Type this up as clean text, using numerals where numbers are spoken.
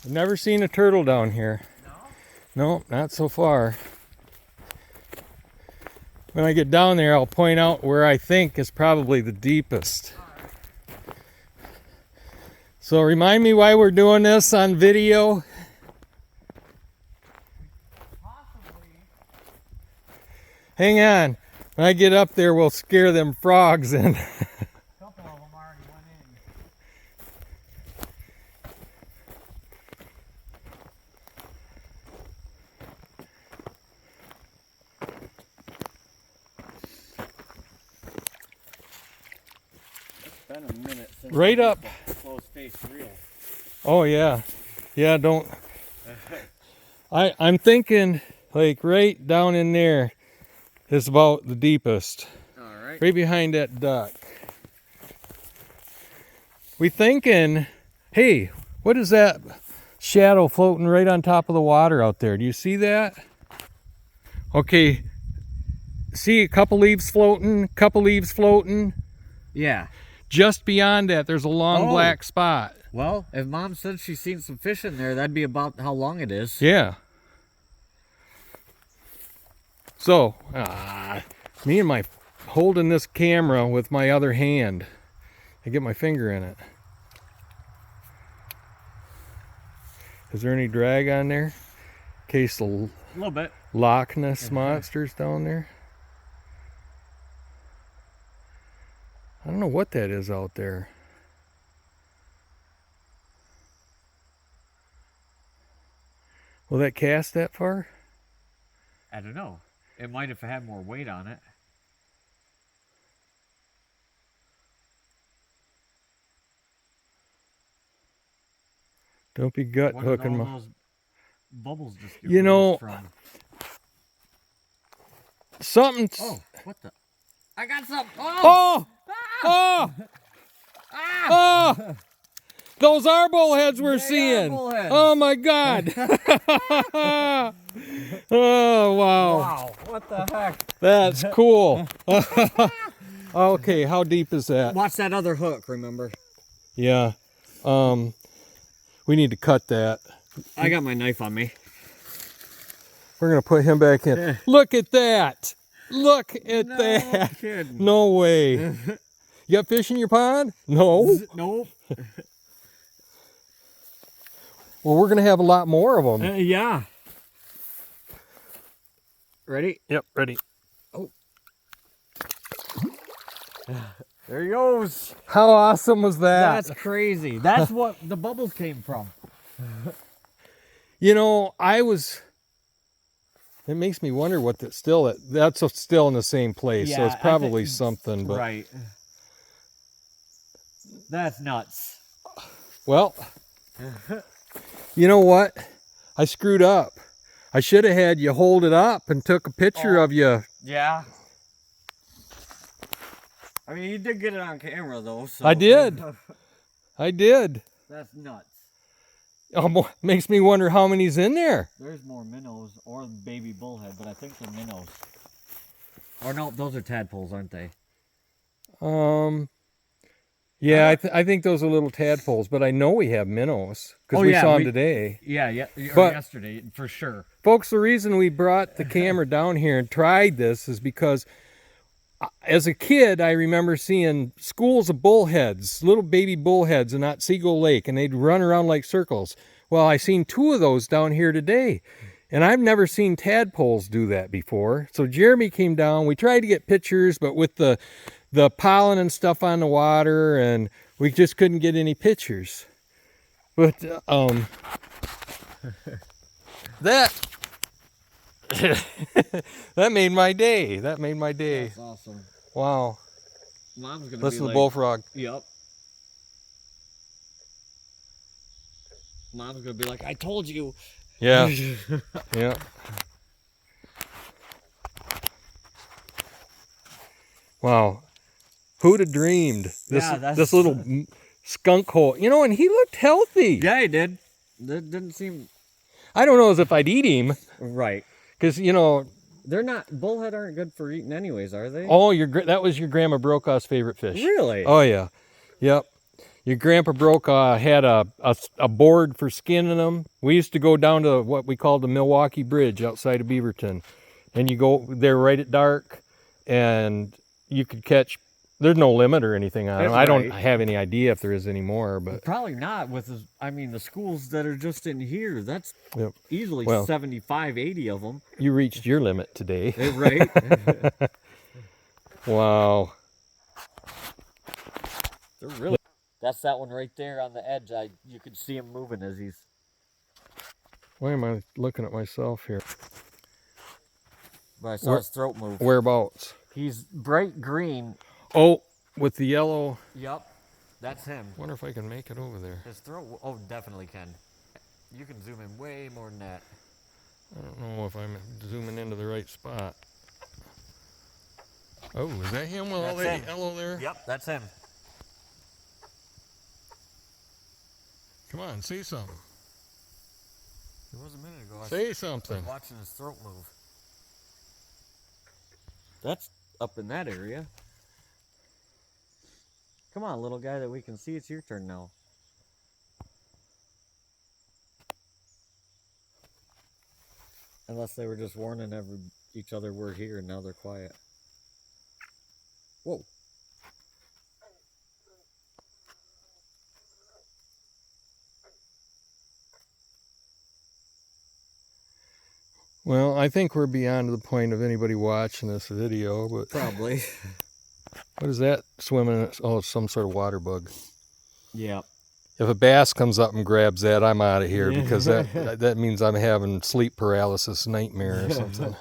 I've never seen a turtle down here. No, not so far. When I get down there, I'll point out where I think is probably the deepest. So remind me why we're doing this on video. Possibly. Hang on. When I get up there, we'll scare them frogs in. A couple of them already went in. It's been a minute since Right up. close face reel. Oh yeah. Yeah, don't. I'm thinking like right down in there is about the deepest. Alright. Right behind that duck. We thinking, hey, what is that shadow floating right on top of the water out there? Do you see that? Okay. See a couple leaves floating. Yeah. Just beyond that, there's a long black spot. Well, if Mom said she's seen some fish in there, that'd be about how long it is. Yeah. So, me and my holding this camera with my other hand. I get my finger in it. Is there any drag on there? In case the A little bit. Loch Ness monster's down there. I don't know what that is out there. Will that cast that far? I don't know. It might if it had more weight on it. Don't be gut What hooking did all my... those bubbles just get You know, released from? something... Oh, what the? I got something. Oh! Oh! Oh! Those are bullheads we're seeing. bullheads. Oh my God! Oh wow! Wow! What the heck? That's cool. Okay, how deep is that? Watch that other hook. Remember? Yeah. We need to cut that. I got my knife on me. We're gonna put him back in. Look at that! Look at No that! kidding. No way! You got fish in your pond? No. Nope. Well, we're gonna have a lot more of them. Yeah. Ready? Yep, ready. Oh. There he goes. How awesome was that? That's crazy. That's what the bubbles came from. You know, it makes me wonder what that's still in the same place. So Yeah, it's I probably think- something, but Right. That's nuts. well, you know what? I screwed up. I should have had you hold it up and took a picture of you. Yeah. I mean, you did get it on camera, though. So. I did. I did. That's nuts. Makes me wonder how many's in there. There's more minnows or baby bullhead, but I think they're minnows. Or no, those are tadpoles, aren't they? Yeah, I think those are little tadpoles, but I know we have minnows because we saw them today. Yeah, But- yesterday, for sure. Folks, the reason we brought the camera down here and tried this is because as a kid, I remember seeing schools of bullheads, little baby bullheads in Otsego Lake, and they'd run around like circles. Well, I seen 2 of those down here today, and I've never seen tadpoles do that before. So Jeremy came down. We tried to get pictures, but with the pollen and stuff on the water, and we just couldn't get any pictures. But that that made my day. That made my day. That's awesome. Wow. Mom's gonna Listen be to the bullfrog. Yep. Mom's gonna be like, I told you. Yeah. Yeah. Wow. Who'd have dreamed this little skunk hole? You know, and he looked healthy. Yeah, he did. That didn't seem I don't know as if I'd eat him, right. because you know. They're not bullhead aren't good for eating anyways, are they? Oh, that was your Grandma Brokaw's favorite fish. Really? Oh yeah. Yep. Your grandpa had a board for skinning them. We used to go down to what we called the Milwaukee Bridge outside of Beaverton. And you go there right at dark, and you could catch. There's no limit or anything on them. I don't have any idea if there is any more, but probably not with the schools that are just in here. That's easily 75, 80 of them. You reached your limit today. Right. Wow. They're really. That's that one right there on the edge. You could see him moving as he's. Why am I looking at myself here? But I saw his throat move. Whereabouts? He's bright green. Oh, with the yellow. Yep, that's him. Wonder if I can make it over there. His throat. Oh, definitely can. You can zoom in way more than that. I don't know if I'm zooming into the right spot. Oh, is that him with all that yellow there? Yep, that's him. Come on, say something. It was a minute ago. Say something. I was watching his throat move. That's up in that area. Come on, little guy that we can see. It's your turn now. Unless they were just warning each other we're here and now they're quiet. Whoa. Well, I think we're beyond the point of anybody watching this video, but Probably. What is that swimming in? Oh, it's some sort of water bug. Yeah. If a bass comes up and grabs that, I'm out of here because that means I'm having sleep paralysis nightmare or something.